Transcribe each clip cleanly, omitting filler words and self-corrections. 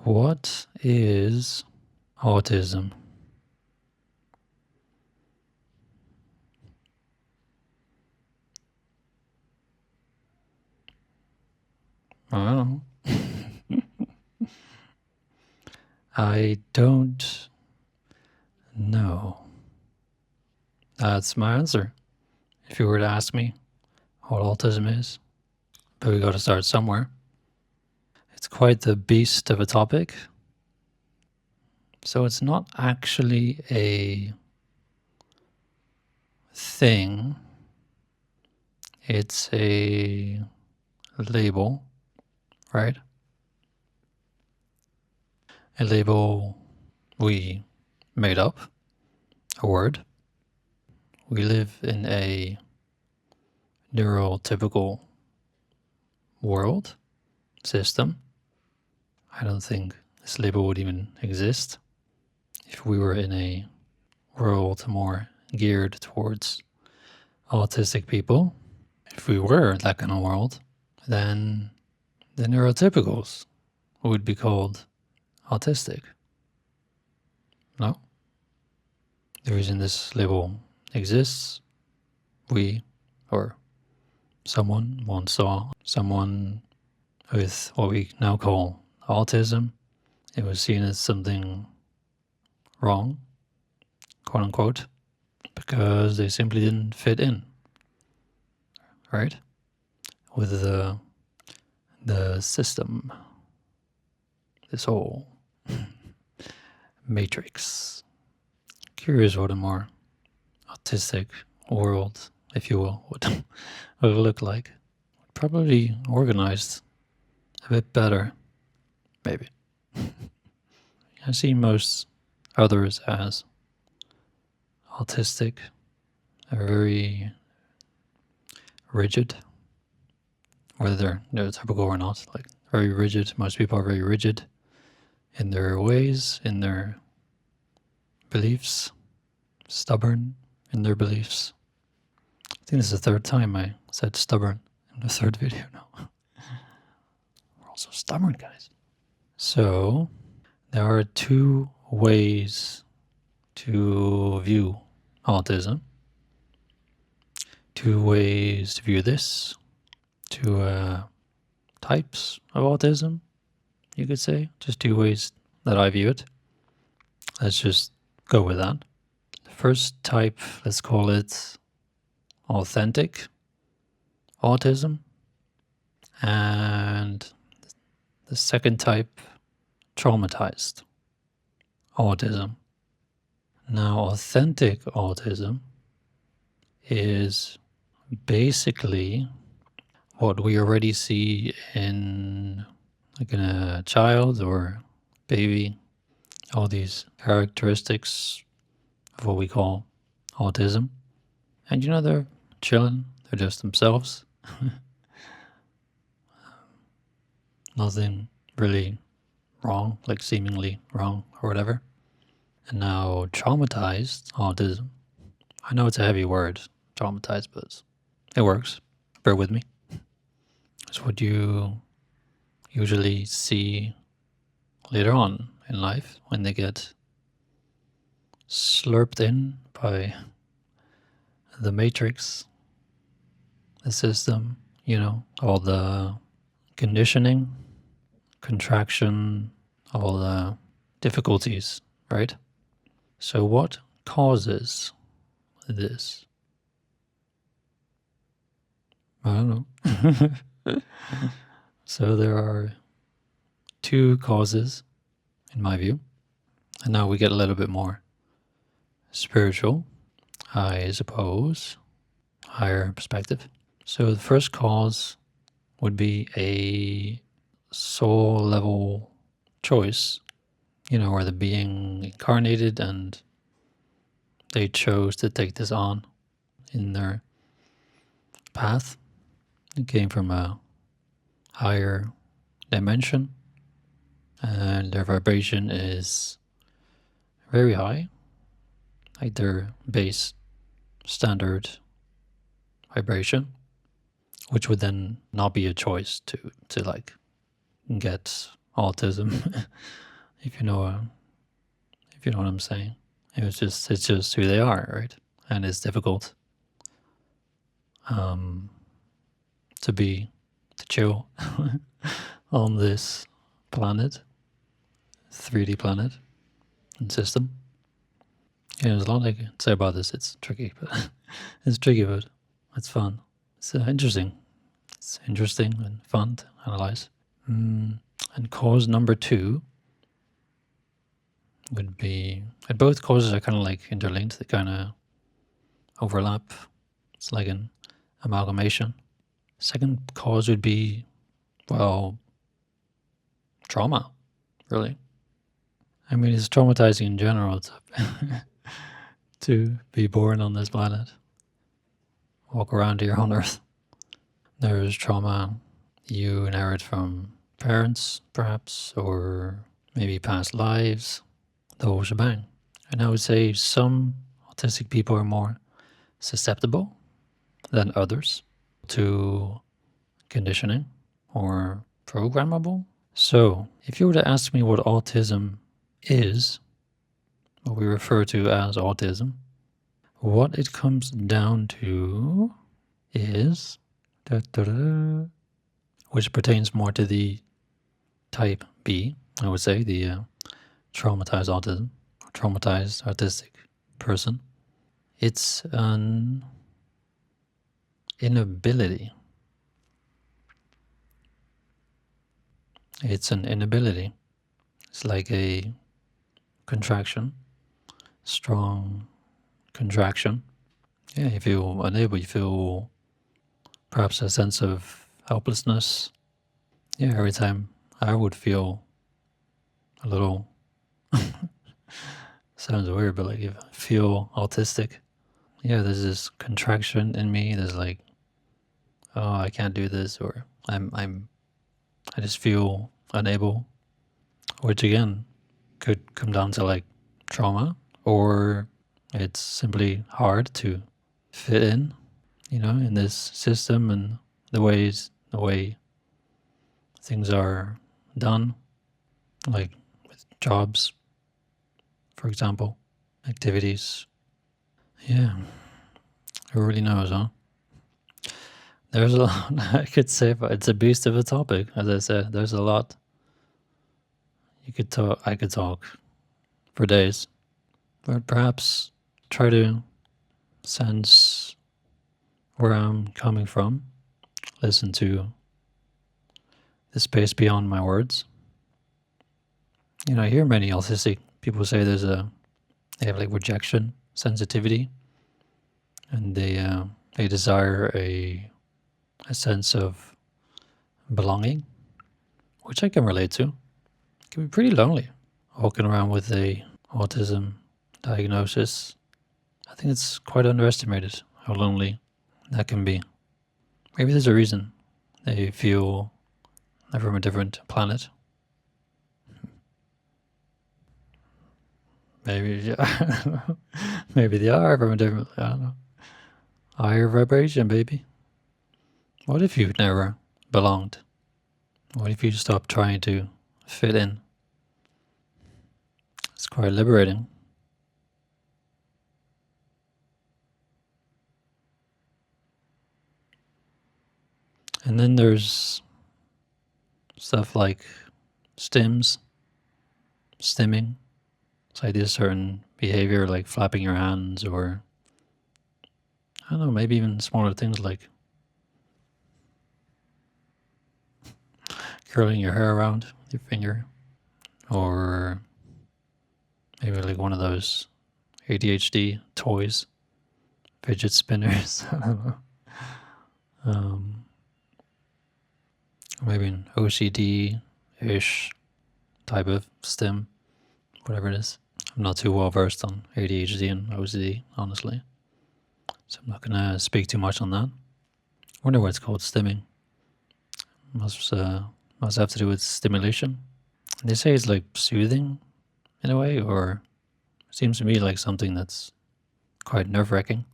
What is autism? I don't know. I don't know. That's my answer. If you were to ask me what autism is, but we got to start somewhere. It's quite the beast of a topic. So it's not actually a thing. It's a label, right? A label we made up, a word. We live in a neurotypical world system. I don't think this label would even exist if we were in a world more geared towards autistic people. If we were that kind of world, then the neurotypicals would be called autistic. No? The reason this label exists, we or someone once saw someone with what we now call autism. It was seen as something wrong, quote unquote, because they simply didn't fit in, right? With the system, this whole matrix. Curious what a more autistic world, if you will, would look like. Probably organized a bit better, maybe. I see most others as autistic. They're very rigid, whether they're neurotypical or not, like very rigid. Most people are very rigid in their ways, in their beliefs, stubborn in their beliefs. I think this is the third time I said stubborn in the third video now. We're also stubborn, guys. So there are two ways to view autism. Two ways to view this. Two types of autism, you could say. Just two ways that I view it. Let's just go with that. The first type, let's call it authentic autism. And the second type, traumatized autism. Now, authentic autism is basically what we already see in a child or baby, all these characteristics of what we call autism. And they're chilling, they're just themselves. Nothing really wrong, like seemingly wrong or whatever. And now traumatized autism. I know it's a heavy word, traumatized, but it works. Bear with me. It's what you usually see later on in life when they get slurped in by the matrix, the system, all the conditioning, contraction, all the difficulties, right? So what causes this? I don't know. So there are two causes, in my view. And now we get a little bit more spiritual, I suppose, higher perspective. So the first cause would be a soul level choice, where the being incarnated and they chose to take this on in their path. It came from a higher dimension and their vibration is very high, like their base standard vibration, which would then not be a choice to like get autism, if you know what I'm saying. It's just who they are, right? And it's difficult to chill on this planet, 3D planet and system. Yeah, there's a lot I can say about this. It's tricky, but it's fun. It's interesting. It's interesting and fun to analyze. And cause number 2 would be, and both causes are kind of like interlinked. They kind of overlap. It's like an amalgamation. Second cause would be, well, trauma, really. I mean, it's traumatizing in general to be born on this planet, walk around here on Earth. There's trauma you inherit from parents, perhaps, or maybe past lives, the whole shebang. And I would say some autistic people are more susceptible than others to conditioning or programmable. So if you were to ask me what autism is, what we refer to as autism, what it comes down to is, which pertains more to the type B, I would say, the traumatized autism, or traumatized autistic person. It's an inability. It's an inability. It's like a contraction, strong contraction. Yeah, you feel unable, you feel perhaps a sense of helplessness. Yeah, every time I would feel a little, sounds weird, but like if I feel autistic, yeah, there's this contraction in me. There's like, oh, I can't do this, or I just feel unable, which again could come down to like trauma, or it's simply hard to fit in, in this system and the way things are done, like with jobs, for example, activities. Yeah, who really knows, huh? There's a lot I could say, but it's a beast of a topic. As I said, there's a lot I could talk for days, but perhaps try to sense where I'm coming from, listen to the space beyond my words. I hear many autistic people say they have like rejection sensitivity, and they desire a sense of belonging, which I can relate to. It can be pretty lonely walking around with a autism diagnosis. I think it's quite underestimated how lonely that can be. Maybe there's a reason they feel they're from a different planet. Maybe, maybe they are from a different, I don't know. Higher vibration, baby. What if you've never belonged? What if you stopped trying to fit in? It's quite liberating. And then there's stuff like stimming. It's like this certain behavior, like flapping your hands, or I don't know, maybe even smaller things like curling your hair around with your finger, or maybe like one of those ADHD toys, fidget spinners. I don't know. Maybe an OCD-ish type of stim, whatever it is. I'm not too well versed on ADHD and OCD, honestly, so I'm not gonna speak too much on that. I wonder why it's called stimming. Must have to do with stimulation. They say it's like soothing in a way, or seems to me like something that's quite nerve-wracking,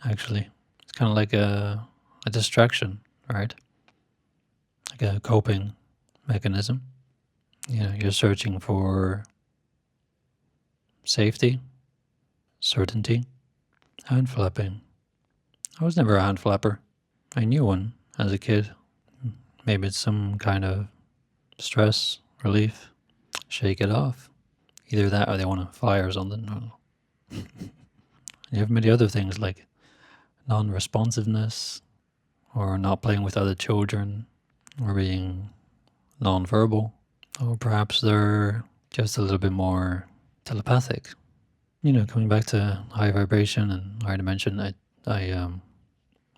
actually. It's kind of like a distraction, right? Like a coping mechanism. You're searching for safety, certainty, hand flapping. I was never a hand flapper. I knew one as a kid. Maybe it's some kind of stress, relief, shake it off. Either that or they want to fly or something. I don't know. You have many other things like non-responsiveness or not playing with other children or being non-verbal. Or perhaps they're just a little bit more telepathic. Coming back to high vibration and higher dimension, I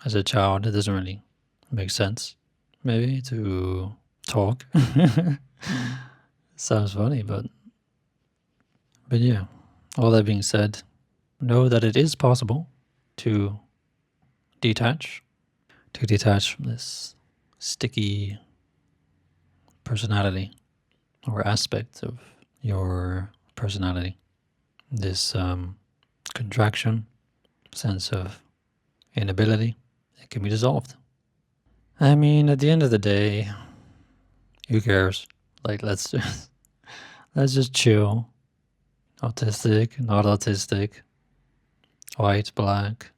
as a child, it doesn't really make sense, maybe, to talk. Sounds funny, but yeah. All that being said, know that it is possible to detach from this sticky personality or aspect of your personality. This contraction, sense of inability, it can be dissolved. I mean, at the end of the day, who cares? Like, let's just chill. Autistic, not autistic, white, black,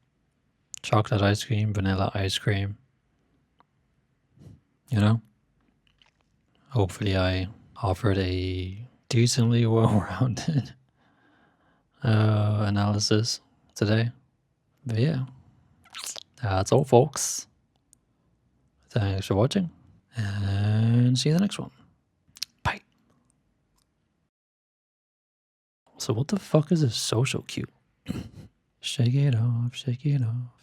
chocolate ice cream, vanilla ice cream. Hopefully I offered a decently well-rounded analysis today. But yeah, that's all, folks. Thanks for watching, and see you in the next one. Bye. So what the fuck is a social cue? Shake it off, shake it off.